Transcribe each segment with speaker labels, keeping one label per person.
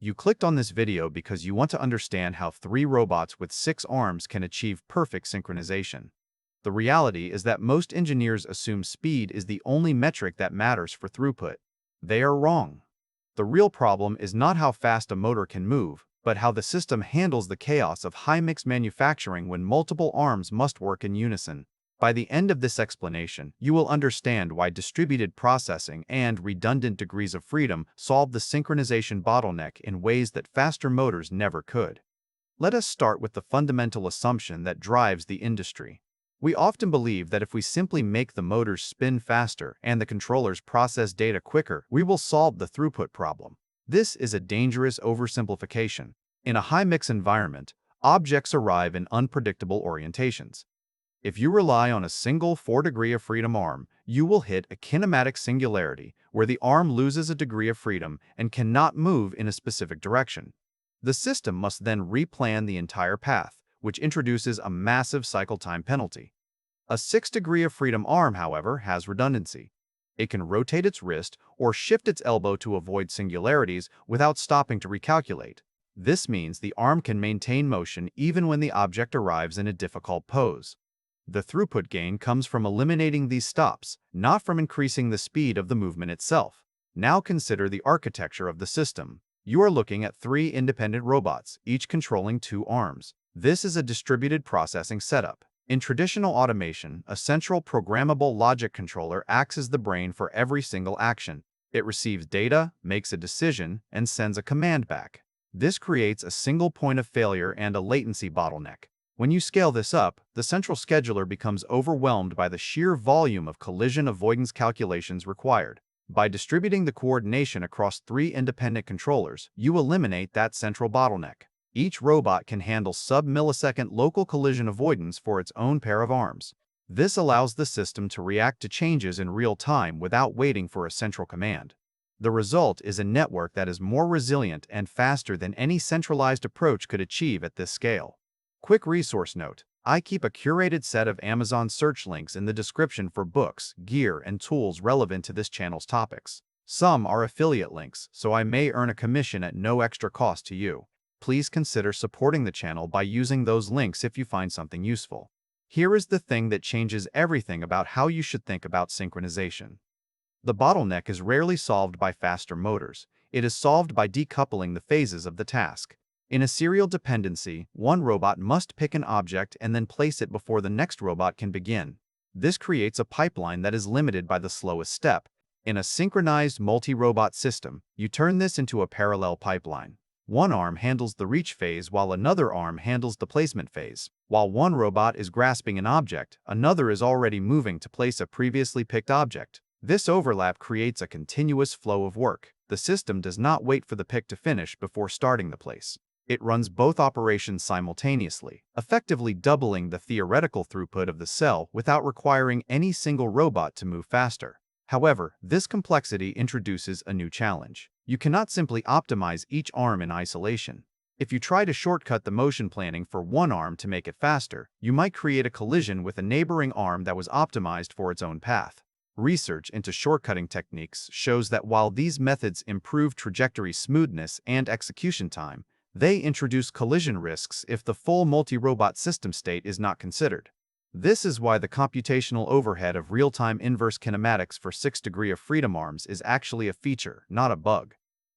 Speaker 1: You clicked on this video because you want to understand how 3 robots with 6 arms can achieve perfect synchronization. The reality is that most engineers assume speed is the only metric that matters for throughput. They are wrong. The real problem is not how fast a motor can move, but how the system handles the chaos of high-mix manufacturing when multiple arms must work in unison. By the end of this explanation, you will understand why distributed processing and redundant degrees of freedom solve the synchronization bottleneck in ways that faster motors never could. Let us start with the fundamental assumption that drives the industry. We often believe that if we simply make the motors spin faster and the controllers process data quicker, we will solve the throughput problem. This is a dangerous oversimplification. In a high-mix environment, objects arrive in unpredictable orientations. If you rely on a single 4-degree of freedom arm, you will hit a kinematic singularity, where the arm loses a degree of freedom and cannot move in a specific direction. The system must then replan the entire path, which introduces a massive cycle time penalty. A 6-degree of freedom arm, however, has redundancy. It can rotate its wrist or shift its elbow to avoid singularities without stopping to recalculate. This means the arm can maintain motion even when the object arrives in a difficult pose. The throughput gain comes from eliminating these stops, not from increasing the speed of the movement itself. Now consider the architecture of the system. You are looking at 3 independent robots, each controlling 2 arms. This is a distributed processing setup. In traditional automation, a central programmable logic controller acts as the brain for every single action. It receives data, makes a decision, and sends a command back. This creates a single point of failure and a latency bottleneck. When you scale this up, the central scheduler becomes overwhelmed by the sheer volume of collision avoidance calculations required. By distributing the coordination across 3 independent controllers, you eliminate that central bottleneck. Each robot can handle sub-millisecond local collision avoidance for its own pair of arms. This allows the system to react to changes in real time without waiting for a central command. The result is a network that is more resilient and faster than any centralized approach could achieve at this scale. Quick resource note: I keep a curated set of Amazon search links in the description for books, gear, and tools relevant to this channel's topics. Some are affiliate links, so I may earn a commission at no extra cost to you. Please consider supporting the channel by using those links if you find something useful. Here is the thing that changes everything about how you should think about synchronization. The bottleneck is rarely solved by faster motors. It is solved by decoupling the phases of the task. In a serial dependency, one robot must pick an object and then place it before the next robot can begin. This creates a pipeline that is limited by the slowest step. In a synchronized multi-robot system, you turn this into a parallel pipeline. One arm handles the reach phase while another arm handles the placement phase. While one robot is grasping an object, another is already moving to place a previously picked object. This overlap creates a continuous flow of work. The system does not wait for the pick to finish before starting the place. It runs both operations simultaneously, effectively doubling the theoretical throughput of the cell without requiring any single robot to move faster. However, this complexity introduces a new challenge. You cannot simply optimize each arm in isolation. If you try to shortcut the motion planning for one arm to make it faster, you might create a collision with a neighboring arm that was optimized for its own path. Research into shortcutting techniques shows that while these methods improve trajectory smoothness and execution time, they introduce collision risks if the full multi-robot system state is not considered. This is why the computational overhead of real-time inverse kinematics for 6-degree of freedom arms is actually a feature, not a bug.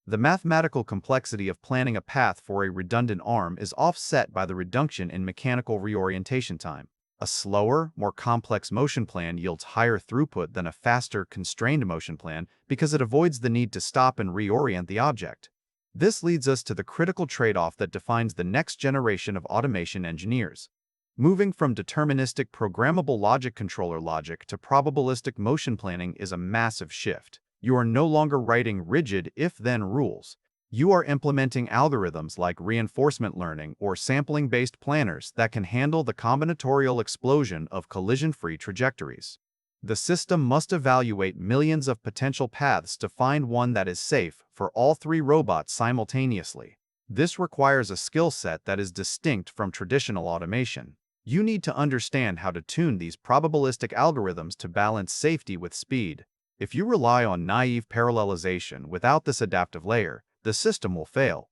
Speaker 1: The mathematical complexity of planning a path for a redundant arm is offset by the reduction in mechanical reorientation time. A slower, more complex motion plan yields higher throughput than a faster, constrained motion plan because it avoids the need to stop and reorient the object. This leads us to the critical trade-off that defines the next generation of automation engineers. Moving from deterministic programmable logic controller logic to probabilistic motion planning is a massive shift. You are no longer writing rigid if-then rules. You are implementing algorithms like reinforcement learning or sampling-based planners that can handle the combinatorial explosion of collision-free trajectories. The system must evaluate millions of potential paths to find one that is safe for all 3 robots simultaneously. This requires a skill set that is distinct from traditional automation. You need to understand how to tune these probabilistic algorithms to balance safety with speed. If you rely on naive parallelization without this adaptive layer, the system will fail.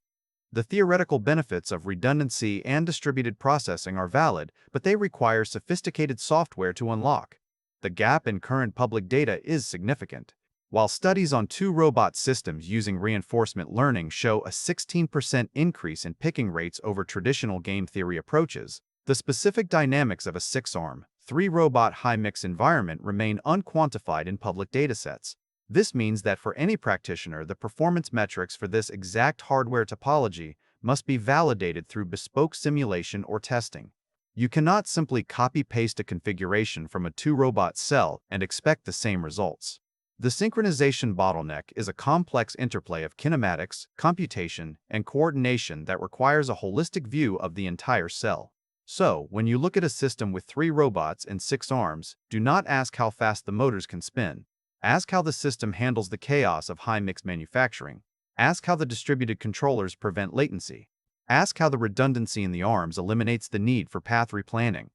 Speaker 1: The theoretical benefits of redundancy and distributed processing are valid, but they require sophisticated software to unlock. The gap in current public data is significant. While studies on two robot systems using reinforcement learning show a 16% increase in picking rates over traditional game theory approaches, the specific dynamics of a six-arm, three-robot high-mix environment remain unquantified in public datasets. This means that for any practitioner, the performance metrics for this exact hardware topology must be validated through bespoke simulation or testing. You cannot simply copy-paste a configuration from a two-robot cell and expect the same results. The synchronization bottleneck is a complex interplay of kinematics, computation, and coordination that requires a holistic view of the entire cell. So, when you look at a system with three robots and six arms, do not ask how fast the motors can spin. Ask how the system handles the chaos of high-mix manufacturing. Ask how the distributed controllers prevent latency. Ask how the redundancy in the arms eliminates the need for path replanning.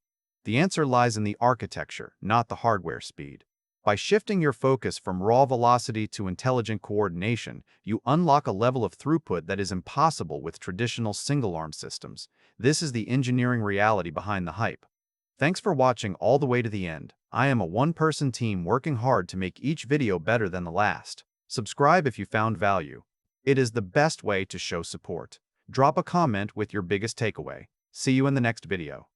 Speaker 1: The answer lies in the architecture, not the hardware speed. By shifting your focus from raw velocity to intelligent coordination, you unlock a level of throughput that is impossible with traditional single-arm systems. This is the engineering reality behind the hype. Thanks for watching all the way to the end. I am a one-person team working hard to make each video better than the last. Subscribe if you found value. It is the best way to show support. Drop a comment with your biggest takeaway. See you in the next video.